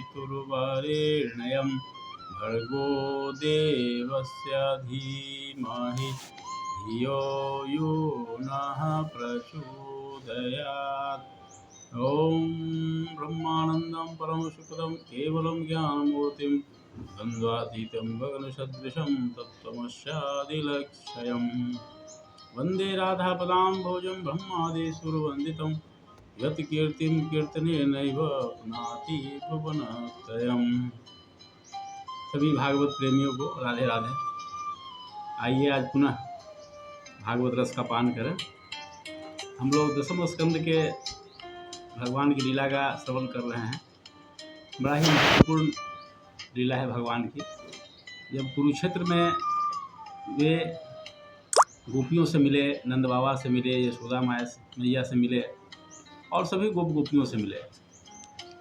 पितुर्वरेण्यं भर्गो देवस्य धीमहि धियो यो नः प्रचोदयात्। ओम ब्रह्मानंदं परमसुखदं केवलं ज्ञानमूर्तिं द्वन्द्वातीतं गगनसदृशं तत्त्वमस्यादिलक्ष्यम् वन्दे राधापदाम्भोजं ब्रह्मादिसुरवन्दितं यत्कीर्तिं कीर्तनेनैव पुनाति भुवनत्रयम्। सभी भागवत प्रेमियों को राधे राधे। आइए आज पुनः भागवत रस का पान करें। हम लोग दसम स्कंद के भगवान की लीला का श्रवण कर रहे हैं। बड़ा ही महत्वपूर्ण लीला है भगवान की। जब कुरुक्षेत्र में वे गोपियों से मिले, नंद बाबा से मिले, यशोदा मैया से मिले और सभी गोपियों से मिले।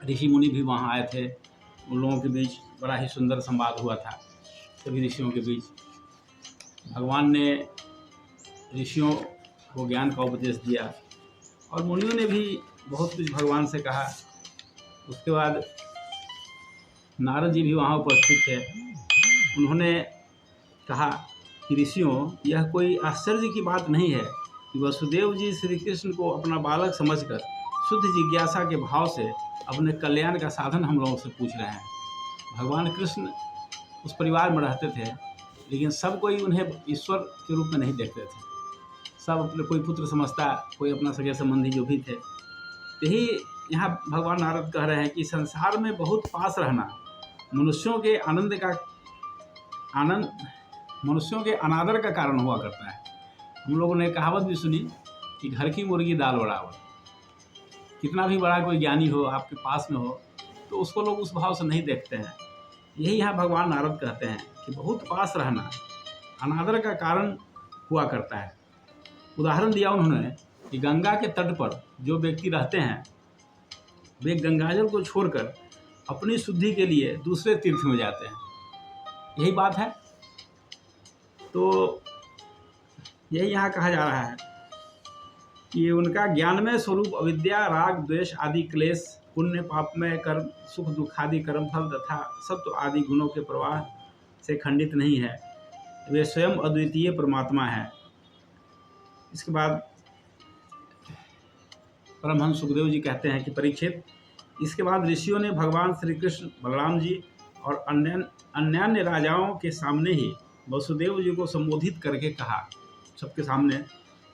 ऋषि मुनि भी वहाँ आए थे। उन लोगों के बीच बड़ा ही सुंदर संवाद हुआ था। सभी ऋषियों के बीच भगवान ने ऋषियों को ज्ञान का उपदेश दिया और मुनियों ने भी बहुत कुछ भगवान से कहा। उसके बाद नारद जी भी वहाँ उपस्थित थे। उन्होंने कहा कि ऋषियों, यह कोई आश्चर्य की बात नहीं है कि वसुदेव जी श्री कृष्ण को अपना बालक समझकर शुद्ध जिज्ञासा के भाव से अपने कल्याण का साधन हम लोगों से पूछ रहे हैं। भगवान कृष्ण उस परिवार में रहते थे, लेकिन सब कोई उन्हें ईश्वर के रूप में नहीं देखते थे। सब अपने कोई पुत्र समझता, कोई अपना सगे संबंधी जो भी थे। यही यहाँ भगवान नारद कह रहे हैं कि संसार में बहुत पास रहना मनुष्यों के मनुष्यों के अनादर का कारण हुआ करता है। हम लोगों ने कहावत भी सुनी कि घर की मुर्गी दाल बराबर। कितना भी बड़ा कोई ज्ञानी हो, आपके पास में हो, तो उसको लोग उस भाव से नहीं देखते हैं। यही यहाँ भगवान नारद कहते हैं कि बहुत पास रहना अनादर का कारण हुआ करता है। उदाहरण दिया उन्होंने कि गंगा के तट पर जो व्यक्ति रहते हैं, वे गंगाजल को छोड़कर अपनी शुद्धि के लिए दूसरे तीर्थ में जाते हैं। यही बात है। तो यही यहाँ कहा जा रहा है कि उनका ज्ञानमय स्वरूप अविद्या, राग, द्वेष आदि क्लेश, पुण्य पापमय कर्म, सुख दुख आदि कर्मफल तथा सत्व आदि गुणों के प्रवाह से खंडित नहीं है। वे स्वयं अद्वितीय परमात्मा है। इसके बाद परमहंस सुखदेव जी कहते हैं कि परीक्षित, इसके बाद ऋषियों ने भगवान श्री कृष्ण, बलराम जी और अन्यान्य राजाओं के सामने ही वसुदेव जी को संबोधित करके कहा, सबके सामने,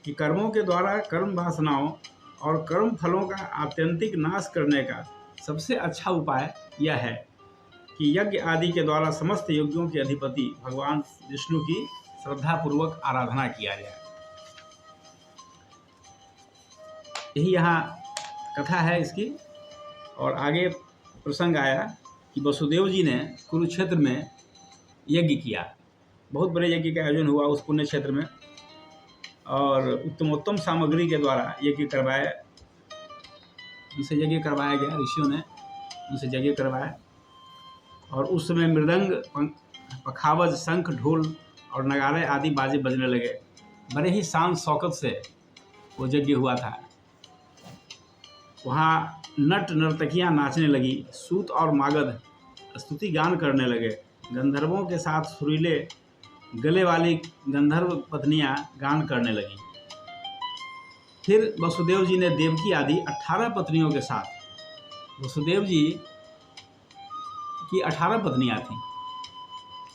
कि कर्मों के द्वारा कर्म वासनाओं और कर्म फलों का आत्यंतिक नाश करने का सबसे अच्छा उपाय यह है कि यज्ञ आदि के द्वारा समस्त यज्ञों के अधिपति भगवान विष्णु की श्रद्धापूर्वक आराधना किया जाए। यही यहाँ कथा है इसकी। और आगे प्रसंग आया कि वसुदेव जी ने कुरुक्षेत्र में यज्ञ किया। बहुत बड़े यज्ञ का आयोजन हुआ उस पुण्य क्षेत्र में और उत्तमोत्तम सामग्री के द्वारा यज्ञ करवाया। उनसे यज्ञ करवाया गया, ऋषियों ने उनसे यज्ञ करवाया। और उस समय मृदंग, पखावज, शंख, ढोल और नगाड़े आदि बाजे बजने लगे। बड़े ही शान शौकत से वो यज्ञ हुआ था। वहाँ नट नर्तकियाँ नाचने लगी, सूत और मागध स्तुति गान करने लगे। गंधर्वों के साथ सुरीले गले वाली गंधर्व पत्नियाँ गान करने लगीं। फिर वसुदेव जी ने देवकी आदि 18 पत्नियों के साथ, वसुदेव जी की 18 पत्नियाँ थीं,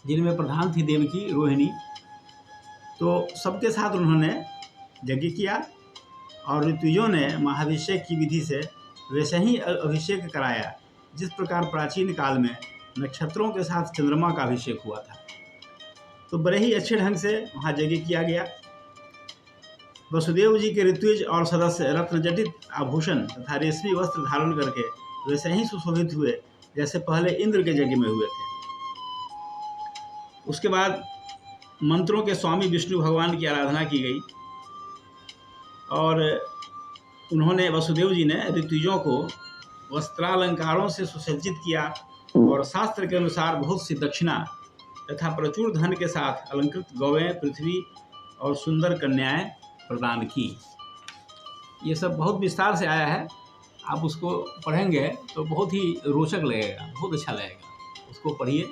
जिनमें प्रधान थी देवकी, रोहिणी। तो सबके साथ उन्होंने यज्ञ किया और ऋतुजों ने महाभिषेक की विधि से वैसे ही अभिषेक कराया जिस प्रकार प्राचीन काल में नक्षत्रों के साथ चंद्रमा का अभिषेक हुआ था। तो बड़े ही अच्छे ढंग से वहाँ यज्ञ किया गया। वसुदेव जी के ऋत्विज और सदस्य रत्नजटित आभूषण तथा रेशमी वस्त्र धारण करके वैसे ही सुशोभित हुए जैसे पहले इंद्र के यज्ञ में हुए थे। उसके बाद मंत्रों के स्वामी विष्णु भगवान की आराधना की गई और उन्होंने, वसुदेव जी ने ऋत्विजों को वस्त्रालंकारों से सुसज्जित किया और शास्त्र के अनुसार बहुत सी दक्षिणा तथा प्रचुर धन के साथ अलंकृत गौवें, पृथ्वी और सुंदर कन्याएं प्रदान की। ये सब बहुत विस्तार से आया है आप उसको पढ़ेंगे तो बहुत ही रोचक लगेगा, बहुत अच्छा लगेगा। उसको पढ़िए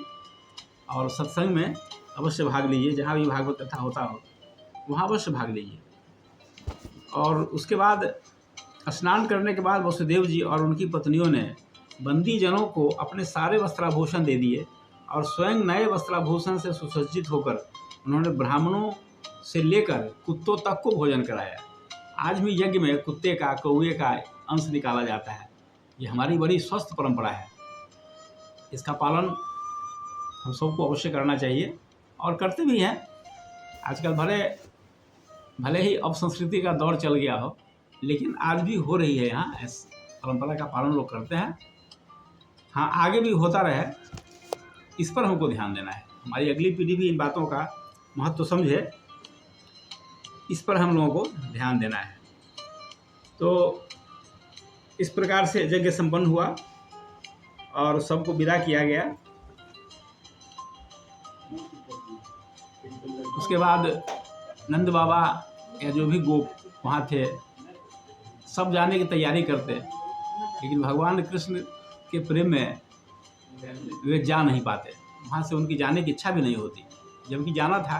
और सत्संग में अवश्य भाग लीजिए, जहाँ भी भागवत कथा होता हो वहाँ अवश्य भाग लीजिए। और उसके बाद स्नान करने के बाद वसुदेव जी और उनकी पत्नियों ने बंदी जनों को अपने सारे वस्त्राभूषण दे दिए और स्वयं नए वस्त्राभूषण से सुसज्जित होकर उन्होंने ब्राह्मणों से लेकर कुत्तों तक को भोजन कराया। आज भी यज्ञ में कुत्ते का, कौवे का अंश निकाला जाता है। ये हमारी बड़ी स्वस्थ परंपरा है, इसका पालन हम सबको अवश्य करना चाहिए और करते भी हैं। आजकल भले ही अब संस्कृति का दौर चल गया हो, लेकिन आज भी हो रही है। यहाँ इस परंपरा का पालन लोग करते हैं। हाँ, आगे भी होता रहे, इस पर हमको ध्यान देना है। हमारी अगली पीढ़ी भी इन बातों का महत्व समझे, इस पर हम लोगों को ध्यान देना है। तो इस प्रकार से यज्ञ संपन्न हुआ और सबको विदा किया गया। उसके बाद नंद बाबा या जो भी गोप वहाँ थे सब जाने की तैयारी करते, लेकिन भगवान कृष्ण के प्रेम में वे जा नहीं पाते। वहाँ से उनकी जाने की इच्छा भी नहीं होती, जबकि जाना था।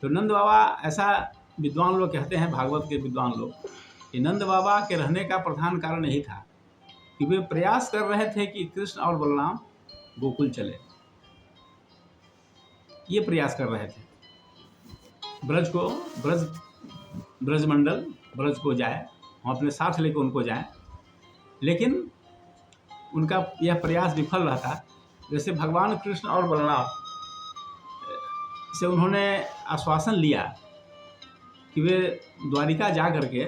तो नंद बाबा, ऐसा विद्वान लोग कहते हैं, भागवत के विद्वान लोग, कि नंद बाबा के रहने का प्रधान कारण यही था कि वे प्रयास कर रहे थे कि कृष्ण और बलराम गोकुल चले। ये प्रयास कर रहे थे ब्रजमंडल ब्रज को जाए, हम अपने साथ लेकर उनको जाएं, लेकिन उनका यह प्रयास विफल रहता। जैसे भगवान कृष्ण और बलराम से उन्होंने आश्वासन लिया कि वे द्वारिका जा करके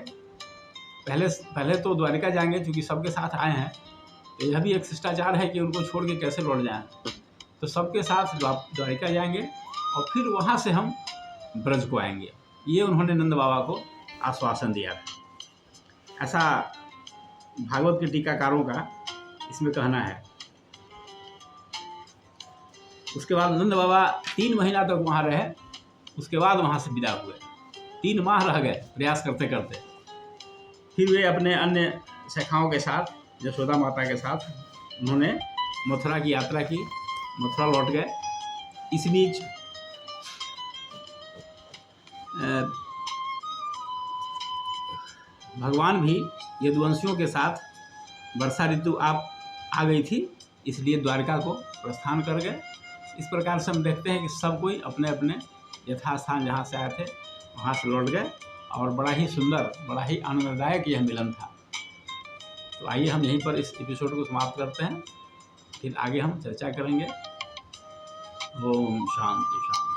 पहले तो द्वारिका जाएंगे, क्योंकि सबके साथ आए हैं। तो यह भी एक शिष्टाचार है कि उनको छोड़ के कैसे लौट जाएं। तो सबके साथ द्वारिका जाएंगे और फिर वहाँ से हम ब्रज को आएंगे। ये उन्होंने नंद बाबा को आश्वासन दिया था। ऐसा भागवत के टीकाकारों का इसमें कहना है। उसके बाद नंद बाबा 3 महीना तक वहाँ रहे। उसके बाद वहाँ से विदा हुए। 3 माह रह गए प्रयास करते करते। फिर वे अपने अन्य शाखाओं के साथ, यशोदा माता के साथ, उन्होंने मथुरा की यात्रा की, मथुरा लौट गए। इस बीच भगवान भी यदुवंशियों के साथ वर्षा ऋतु आ गई थी, इसलिए द्वारका को प्रस्थान कर गए। इस प्रकार से हम देखते हैं कि सब कोई अपने अपने यथास्थान जहाँ से आए थे वहाँ से लौट गए और बड़ा ही सुंदर, बड़ा ही आनंददायक यह मिलन था। तो आइए हम यहीं पर इस एपिसोड को समाप्त करते हैं, फिर आगे हम चर्चा करेंगे। ओम शांति शांति।